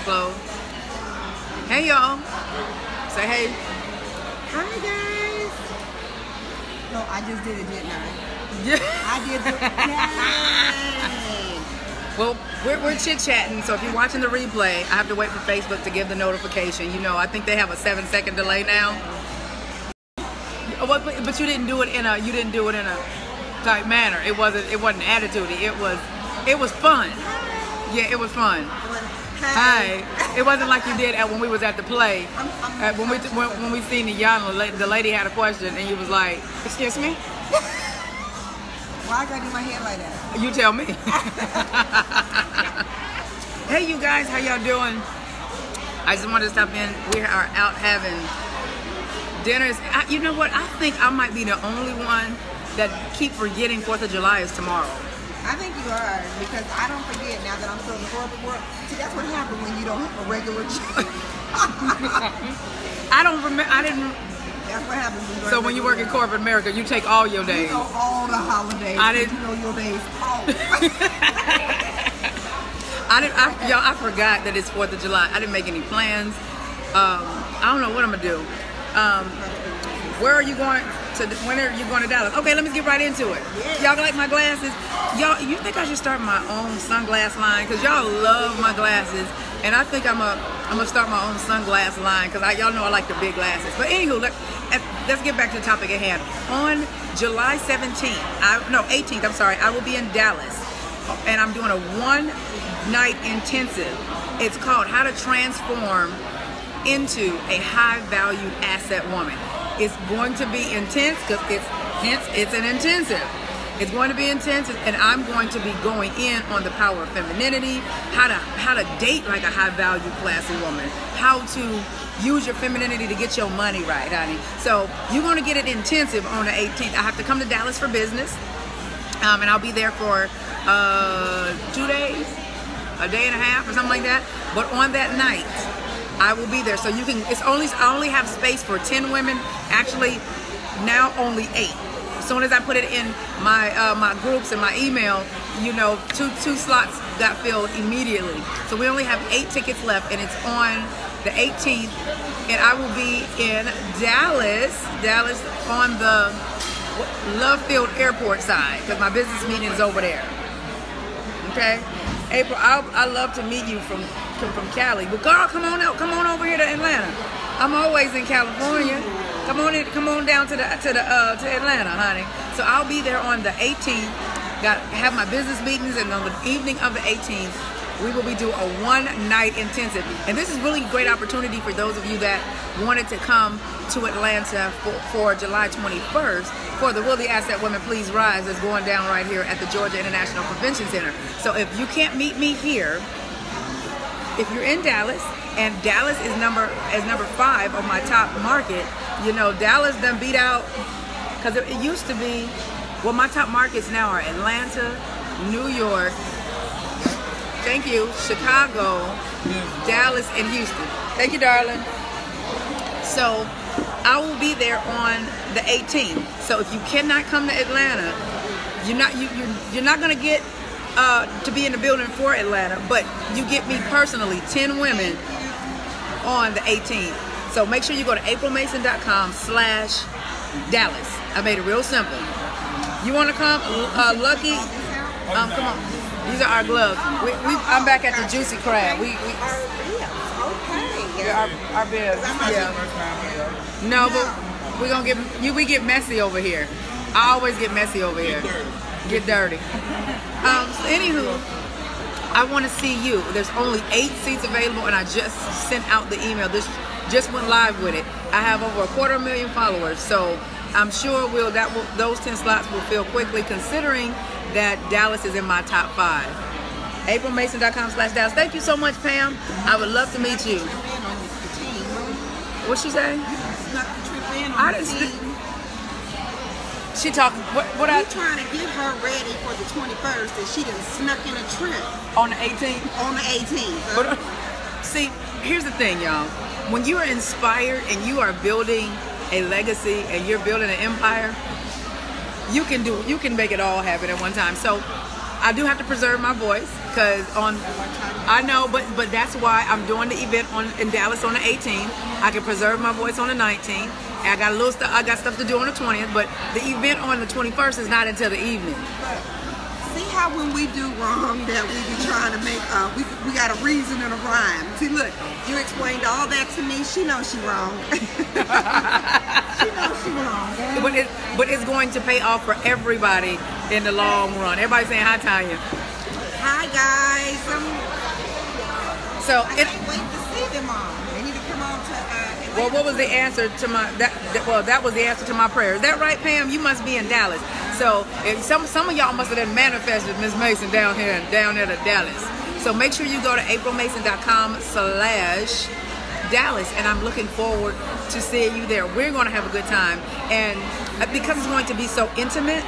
closed. Hey, y'all. Say hey. Hi, guys. No, I just did it, didn't I? Yeah. I did it. Well, we're chit-chatting, so if you're watching the replay, I have to wait for Facebook to give the notification. You know, I think they have a 7-second delay now. But you didn't do it in a type manner. It wasn't attitudey. It was fun. Yeah, it was fun. Hi. It wasn't like you did when we was at the play. When we seen the Yana, the lady had a question and you was like, "Excuse me." Why I gotta do my hair like that? You tell me. Hey, you guys, how y'all doing? I just wanted to stop in. We are out having dinners. You know what? I think I might be the only one that keep forgetting 4th of July is tomorrow. I think you are, because I don't forget now that I'm still in the corporate world. See, that's what happens when you don't have a regular job. I don't remember. I didn't. That's what happens when So when you work in corporate America, you take all your days. You know all the holidays. I didn't. You know your days off. I forgot that it's 4th of July. I didn't make any plans. I don't know what I'm gonna do. Where are you going to? When are you going to Dallas? Okay, let me get right into it. Y'all like my glasses? Y'all, you think I should start my own sunglass line? Cause y'all love my glasses, and I think I'm gonna start my own sunglass line because y'all know I like the big glasses. But anywho, let's get back to the topic at hand. On July 18th, I'm sorry, I will be in Dallas, and I'm doing a one-night intensive. It's called How to Transform into a High-Valued Asset Woman. It's going to be intense because it's an intensive. It's going to be intensive, and I'm going to be going in on the power of femininity, how to date like a high-value, classy woman, how to use your femininity to get your money right, honey. So you're going to get it intensive on the 18th. I have to come to Dallas for business, and I'll be there for 2 days, a day and a half, or something like that. But on that night, I will be there. So you can. I only have space for 10 women. Actually, now only 8. As soon as I put it in my my groups and my email, you know, two slots got filled immediately. So we only have 8 tickets left, and it's on the 18th, and I will be in Dallas on the Love Field Airport side because my business meeting is over there. Okay, April, I love to meet you from Cali, but girl, come on over here to Atlanta. I'm always in California. Come on down to Atlanta, honey. So I'll be there on the 18th. Have my business meetings, and on the evening of the 18th, we will be doing a one-night intensive. And this is really a great opportunity for those of you that wanted to come to Atlanta for July 21st for the Will the Asset Women Please Rise that's going down right here at the Georgia International Convention Center. So if you can't meet me here, if you're in Dallas, and Dallas is number 5 on my top market, you know, Dallas done beat out, because it used to be, well, my top markets now are Atlanta, New York, thank you, Chicago, Dallas, and Houston. Thank you, darling. So I will be there on the 18th. So if you cannot come to Atlanta, you're not gonna get to be in the building for Atlanta, but you get me personally 10 women on the 18th. So make sure you go to aprilmason.com/Dallas. I made it real simple. You want to come, Lucky? Come on. These are our gloves. I'm back at the Juicy Crab. Our biz. Yeah. No, but we get messy over here. I always get messy over here. Get dirty. So anywho, I want to see you. There's only 8 seats available, and I just sent out the email. This just went live with it. I have over 250,000 followers, so I'm sure those 10 slots will fill quickly, considering that Dallas is in my top 5. aprilmason.com/Dallas. Thank you so much, Pam. I would love to meet you. What'd she say? I didn't. She talking. What I'm trying to get her ready for the 21st, and she done snuck in a trip on the 18th. On the 18th. But, see, here's the thing, y'all. When you are inspired and you are building a legacy and you're building an empire, you can make it all happen at one time. So I do have to preserve my voice. because I know, but that's why I'm doing the event in Dallas on the 18th. I can preserve my voice on the 19th. And I got a little stuff. I got stuff to do on the 20th, but the event on the 21st is not until the evening. See how when we do wrong that we be trying to make we got a reason and a rhyme. See, look, you explained all that to me. She knows she wrong. She knows she wrong. But it's going to pay off for everybody in the long run. Everybody saying hi, Tanya. Hi guys. So I can't wait to see them all. They need to come on to. Well, what was the answer to my that was the answer to my prayer. Is that right, Pam? You must be in Dallas. So if some of y'all must have done manifested Miss Mason down there to Dallas. So make sure you go to aprilmason.com/Dallas, and I'm looking forward to seeing you there. We're going to have a good time, and because it's going to be so intimate,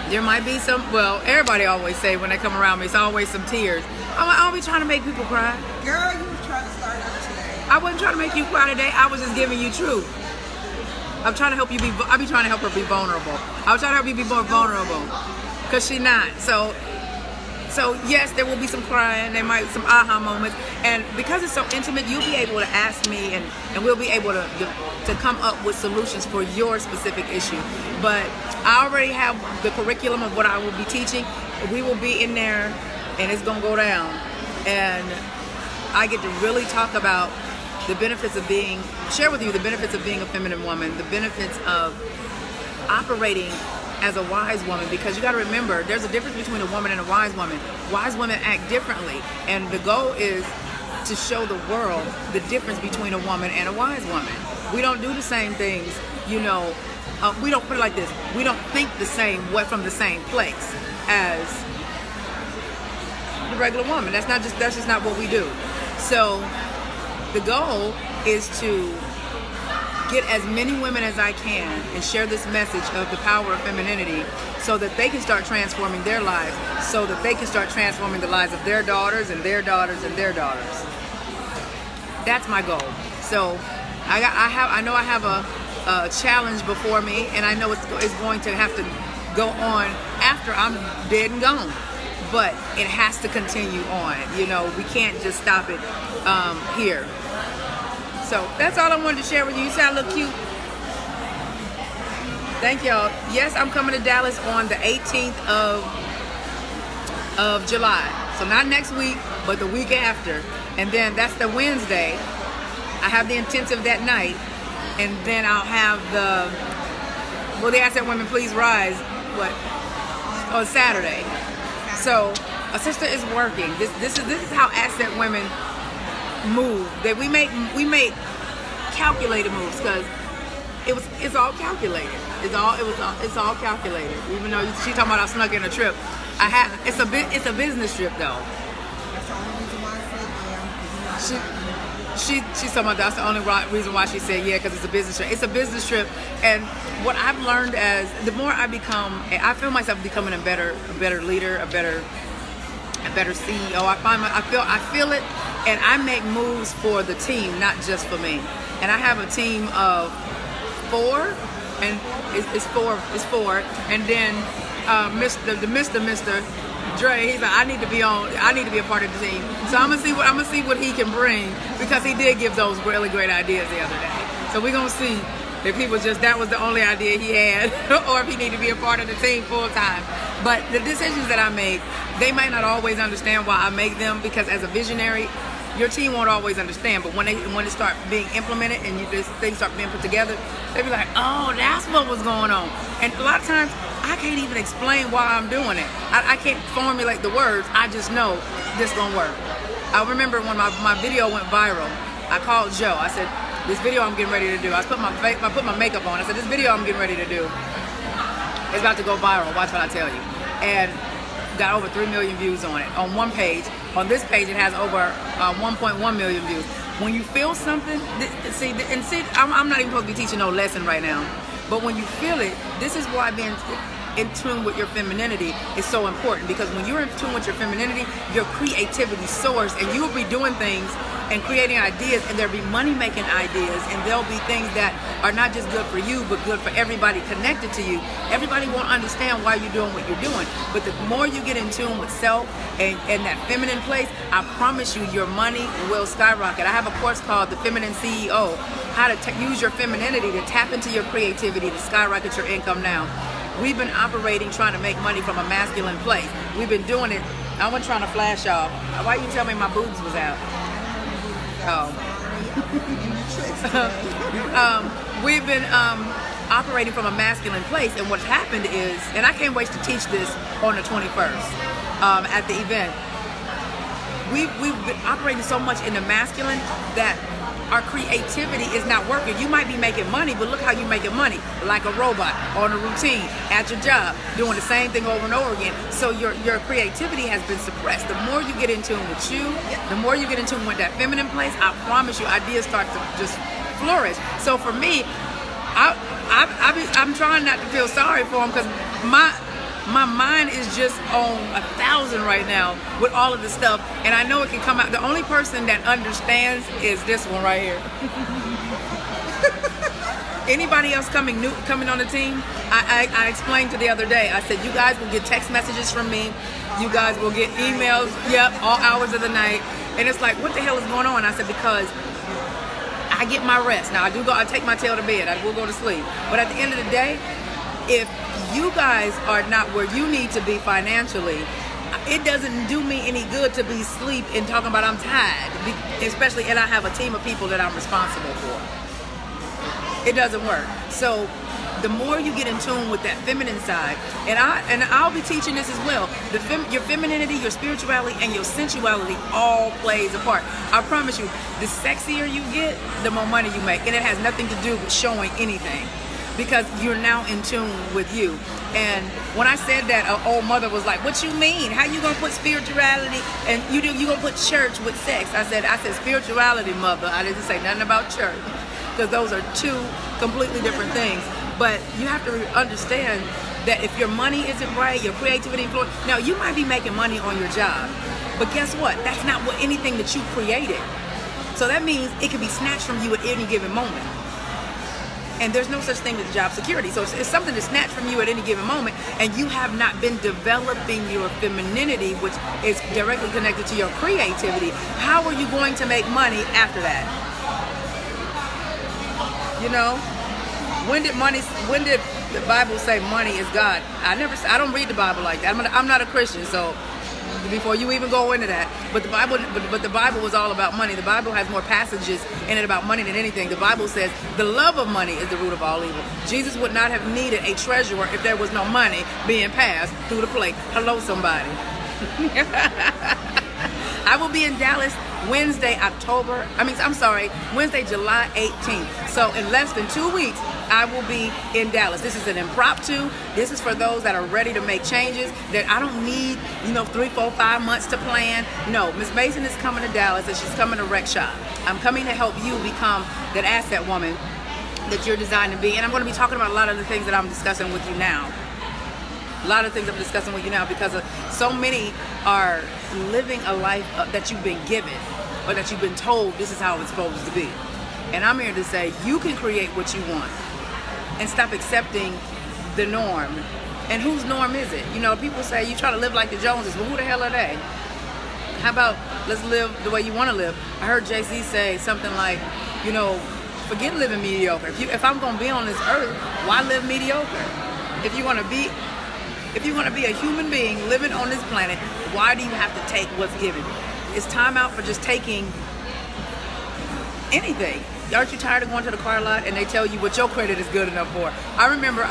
there might be some. Well, everybody always say when they come around me, it's always some tears. I'll be trying to make people cry. Girl, you was trying to start up today. I wasn't trying to make you cry today. I was just giving you truth. I'm trying to help you be. I be trying to help her be vulnerable. I was trying to help you be more vulnerable, cause she's not. So yes, there will be some crying. There might be some aha moments, and because it's so intimate, you'll be able to ask me, and we'll be able to come up with solutions for your specific issue. But I already have the curriculum of what I will be teaching. We will be in there, and it's gonna go down, and I get to really talk about the benefits of share with you the benefits of being a feminine woman, the benefits of operating as a wise woman, because you got to remember there's a difference between a woman and a wise woman. Wise women act differently, and the goal is to show the world the difference between a woman and a wise woman. We don't do the same things, we don't put it like this. We don't think the same from the same place as the regular woman. That's just not what we do. So the goal is to get as many women as I can and share this message of the power of femininity so that they can start transforming their lives, so that they can start transforming the lives of their daughters and their daughters and their daughters. That's my goal. So I know I have a challenge before me, and I know it's going to have to go on after I'm dead and gone. But it has to continue on. We can't just stop it here. So that's all I wanted to share with you. You sound a little cute. Thank y'all. Yes, I'm coming to Dallas on the 18th of July. So not next week, but the week after. And then that's the Wednesday. I have the intensive that night. And then I'll have the Asset Women Please Rise, on Saturday. So a sister is working. This is how Asset Women move. That we make calculated moves, because it's all calculated. It's all calculated. Even though she talking about I snuck in a trip, it's a business trip though. That's the only reason why I said yeah. She's talking about that's the only reason why she said yeah, because it's a business trip. It's a business trip, and what I've learned the more I become, I feel myself becoming a better leader, a better CEO. I feel it, and I make moves for the team, not just for me. And I have a team of 4, and it's four, and then Mr. Dre, he's like, I need to be a part of the team. So I'm gonna see what he can bring, because he did give those really great ideas the other day. So we're gonna see if he was that was the only idea he had, or if he needed to be a part of the team full time. But the decisions that I make, they might not always understand why I make them, because as a visionary, your team won't always understand. But when they start being implemented and things start being put together, they be like, oh, that's what was going on. And a lot of times, I can't even explain why I'm doing it. I can't formulate the words. I just know this gonna work. I remember when my video went viral, I called Joe. I said, this video I'm getting ready to do. I put my makeup on. I said, this video I'm getting ready to do is about to go viral. Watch what I tell you. And got over 3 million views on it. On one page. On this page, it has over 1.1 million views. When you feel something, I'm not even supposed to be teaching no lesson right now. But when you feel it, this is why in tune with your femininity is so important, because when you're in tune with your femininity, your creativity soars, and you will be doing things and creating ideas, and there'll be money-making ideas, and there'll be things that are not just good for you, but good for everybody connected to you. Everybody won't understand why you're doing what you're doing, but the more you get in tune with self and that feminine place, I promise you, your money will skyrocket. I have a course called The Feminine CEO, how to use your femininity to tap into your creativity to skyrocket your income now. We've been operating, trying to make money from a masculine place. We've been doing it. I wasn't trying to flash y'all. Why you tell me my boobs was out? Oh. We've been operating from a masculine place, and what's happened is, and I can't wait to teach this on the 21st at the event. We've been operating so much in the masculine that our creativity is not working. You might be making money, but look how you're making money, like a robot, on a routine, at your job, doing the same thing over and over again. So your creativity has been suppressed. The more you get in tune with you, the more you get in tune with that feminine place, I promise you, ideas start to just flourish. So for me, I'm trying not to feel sorry for them, because my mind is just on 1,000 right now with all of this stuff, and I know it can come out. The only person that understands is this one right here. Anybody else coming on the team, I explained to the other day, I said, you guys will get text messages from me, you guys will get emails, yep, all hours of the night, and it's like, what the hell is going on? I said, because I get my rest. Now I take my tail to bed, I will go to sleep, but at the end of the day, if you guys are not where you need to be financially, it doesn't do me any good to be asleep and talking about I'm tired, especially, and I have a team of people that I'm responsible for. It doesn't work. So the more you get in tune with that feminine side, and I'll be teaching this as well, your femininity, your spirituality, and your sensuality all plays a part. I promise you, the sexier you get, the more money you make, and it has nothing to do with showing anything, because you're now in tune with you. And when I said that, an old mother was like, what you mean? How you gonna put spirituality and you gonna put church with sex? I said spirituality, mother. I didn't say nothing about church, because those are two completely different things. But you have to understand that if your money isn't right, your creativity, now you might be making money on your job, but guess what? That's not anything that you created. So that means it can be snatched from you at any given moment. And there's no such thing as job security. So it's something to snatch from you at any given moment, and you have not been developing your femininity, which is directly connected to your creativity. How are you going to make money after that? You know, when did the Bible say money is God? I don't read the Bible like that. I'm not a Christian, so before you even go into that, but the Bible was all about money. The Bible has more passages in it about money than anything. The Bible says the love of money is the root of all evil. Jesus would not have needed a treasurer if there was no money being passed through the plate. Hello, somebody. I will be in Dallas Wednesday, July 18th. So in less than 2 weeks, I will be in Dallas. This is an impromptu. This is for those that are ready to make changes, that I don't need, 3, 4, 5 months to plan. No, Miss Mason is coming to Dallas, and she's coming to Wreck Shop. I'm coming to help you become that asset woman that you're designed to be. And I'm going to be talking about a lot of the things that I'm discussing with you now. A lot of things I'm discussing with you now, because so many are living a life that you've been given, or that you've been told this is how it's supposed to be. And I'm here to say you can create what you want, and stop accepting the norm. And whose norm is it? People say you try to live like the Joneses. Well, who the hell are they? How about let's live the way you want to live? I heard Jay-Z say something like, forget living mediocre. If I'm going to be on this earth, why live mediocre? If you're going to be a human being living on this planet, why do you have to take what's given? It's time out for just taking anything. Aren't you tired of going to the car lot and they tell you what your credit is good enough for? I remember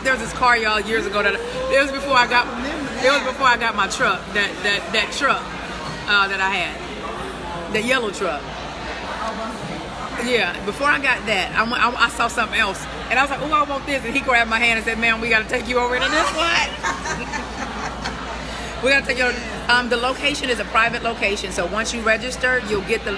there was this car, y'all, years ago it was before I got my truck, that truck that I had, the yellow truck. Yeah, before I got that, I saw something else, and I was like, oh, I want this, and he grabbed my hand and said, man, we got to take you over into this one. We got to take you over. The location is a private location, so once you register, you'll get the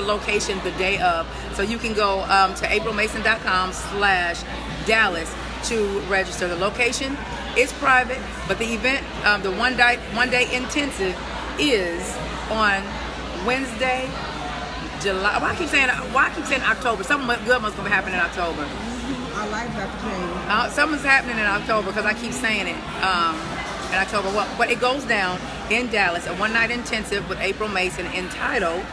location the day of. So you can go to aprilmason.com/Dallas to register. The location It's private, but the event, the one day intensive, is on Wednesday, July. Why I keep saying October? Something good must be happening in October. I like Dr. King. Something's happening in October because I keep saying it. In October, but it goes down in Dallas, a one-night intensive with April Mason entitled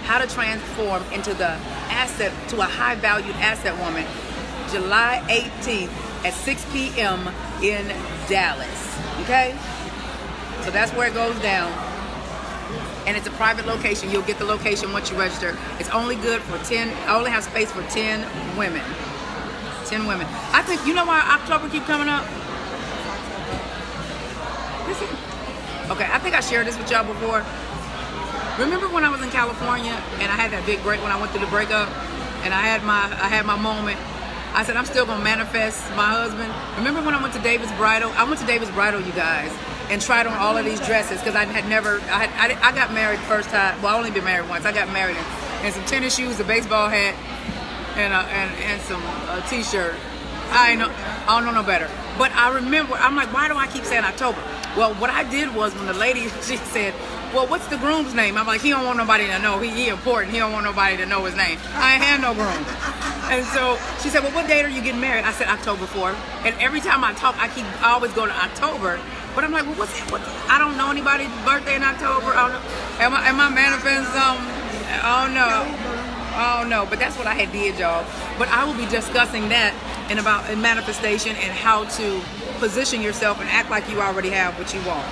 "How to Transform into a High-Valued Asset Woman," July 18th at 6 p.m. in Dallas. Okay, so that's where it goes down, and it's a private location. You'll get the location once you register. It's only good for 10. I only have space for 10 women. 10 women. I think, you know why October keep coming up? Okay, I think I shared this with y'all before. Remember when I was in California and I had that big break when I went through the breakup, and I had my moment. I said I'm still gonna manifest my husband. Remember when I went to David's Bridal? I went to David's Bridal, you guys, and tried on all of these dresses because I got married first time. Well, I only been married once. I got married in some tennis shoes, a baseball hat, and some t-shirt. I don't know no better. But I remember, I'm like, why do I keep saying October? Well, what I did was when the lady, she said, well, what's the groom's name? I'm like, he don't want nobody to know. He important. He don't want nobody to know his name. I ain't had no groom. And so she said, well, what date are you getting married? I said October 4th. And every time I talk, I always go to October. But I'm like, well, I don't know anybody's birthday in October. I don't know. Am I manifesting something? Oh no. But that's what I had did, y'all. But I will be discussing that in manifestation and how to position yourself and act like you already have what you want.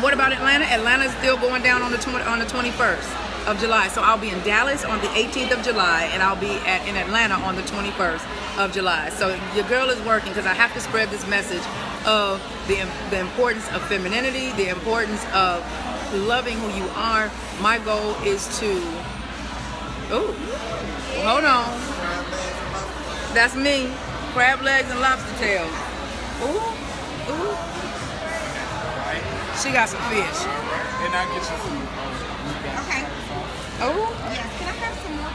What about Atlanta? Atlanta is still going down on the 21st of July. So I'll be in Dallas on the 18th of July, and I'll be in Atlanta on the 21st of July. So your girl is working because I have to spread this message of the importance of femininity, the importance of loving who you are. My goal is to... Ooh, hold on. That's me. Crab legs and lobster tails. Ooh. She got some fish. And I'll get you some. Okay. Oh. Yes. Can I have some more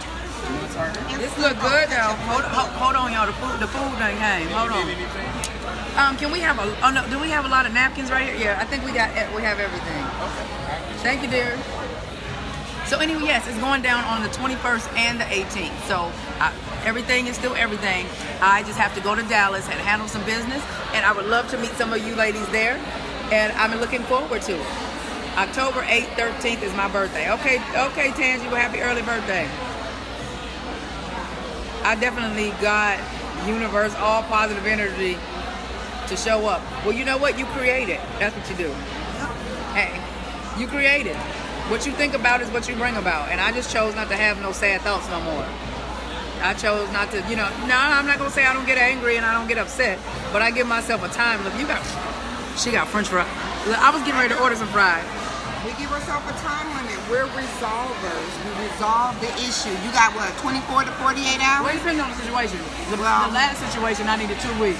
tartar? This look good though. Hold on, y'all. The food done came. Hold on. Can we have do we have a lot of napkins right here? Yeah, I think we have everything. Okay. Thank you, dear. So anyway, yes, it's going down on the 21st and the 18th. So everything is still everything. I just have to go to Dallas and handle some business, and I would love to meet some of you ladies there, and I'm looking forward to it. October 8th, 13th is my birthday. Okay, Tangi, well, happy early birthday. I definitely got universe, all positive energy to show up. Well, you know what? You create it. That's what you do. Hey, you create it. What you think about is what you bring about. And I just chose not to have no sad thoughts no more. I chose not to, no, I'm not going to say I don't get angry and I don't get upset, but I give myself a time. Look, she got French fries. I was getting ready to order some fries. We give ourselves a time limit. We're resolvers. We resolve the issue. You got what, 24 to 48 hours? Well, it depends on the situation. The last situation, I needed 2 weeks.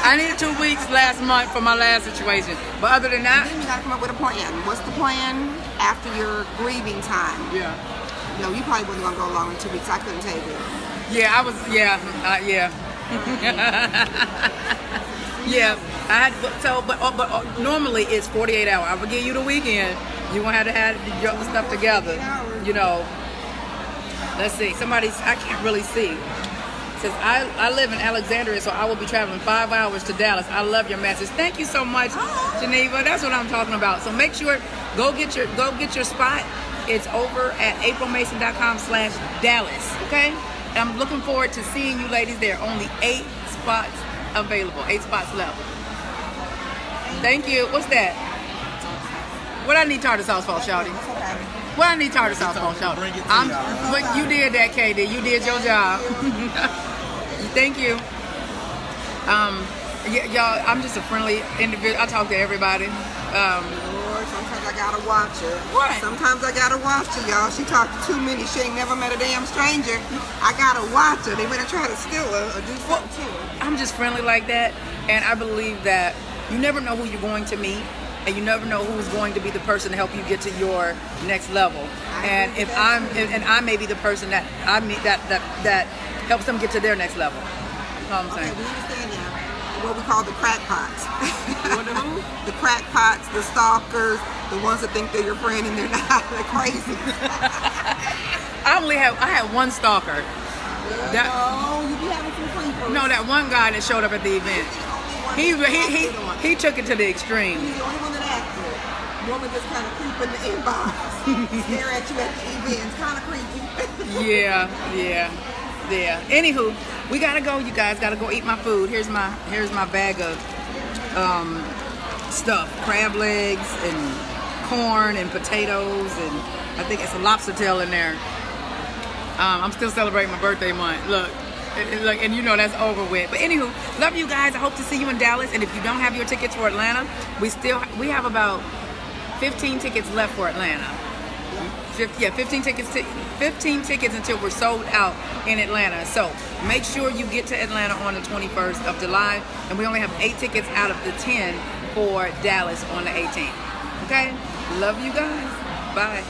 I needed 2 weeks last month for my last situation. But other than that, then you got to come up with a plan. What's the plan after your grieving time? Yeah. No, you probably wasn't gonna go along in 2 weeks. I couldn't take it. Yeah, I was. Yeah. Yeah, I had but normally it's 48 hours. I will give you the weekend. You're gonna have to have your stuff together. Let's see. I can't really see. Says I live in Alexandria, so I will be traveling 5 hours to Dallas. I love your message. Thank you so much, Geneva. That's what I'm talking about. So make sure go get your spot. It's over at aprilmason.com/Dallas. Okay, and I'm looking forward to seeing you ladies there. Only 8 spots available. 8 spots left. Thank you. What's that? What I need tartar sauce for, Shawty? What I need tartar sauce for, Shawty? But you did that, KD. You did your job. Thank you. Y'all, I'm just a friendly individual. I talk to everybody. Sometimes I gotta watch her. What? Sometimes I gotta watch her, y'all. She talked to too many. She ain't never met a damn stranger. I gotta watch her. They better try to steal her or do something to her. I'm just friendly like that, and I believe that you never know who you're going to meet, and you never know who's going to be the person to help you get to your next level. And if I may be the person that I meet that helps them get to their next level. You know what I'm saying? Okay, we understand now. what we call the crackpots. What the who? The crackpots, the stalkers, the ones that think they're your friend and they're not. They're crazy. I had one stalker. No, you be having some creepers. No, that one guy that showed up at the event. He took it to the extreme. He's the only one that acted. Woman just kind of creep in the inbox, stare at you at the event. It's kind of creepy. Yeah. Anywho, we gotta go. You guys gotta go eat my food. Here's my bag of stuff: crab legs and corn and potatoes, and I think it's a lobster tail in there. I'm still celebrating my birthday month. Look, and you know that's over with. But anywho, love you guys. I hope to see you in Dallas. And if you don't have your tickets for Atlanta, we have about 15 tickets left for Atlanta. 15 tickets until we're sold out in Atlanta. So make sure you get to Atlanta on the 21st of July. And we only have 8 tickets out of the 10 for Dallas on the 18th. Okay? Love you guys. Bye.